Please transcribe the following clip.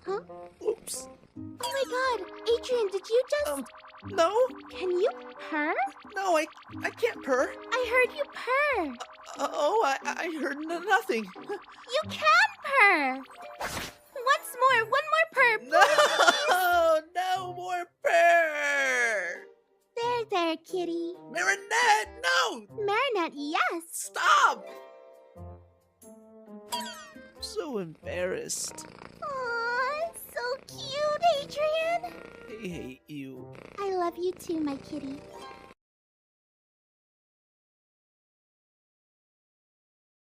Huh? Oops. Oh my god! Adrian, did you just... No, Can you purr? no, I can't purr. I heard you purr. I heard nothing. You can purr. Once more, one more purr, please. No, no more purr. There, kitty. Marinette, no, Marinette, yes. stop. I'm so embarrassed. Aw, so cute, Adrian. I hate you. I love you too, my kitty.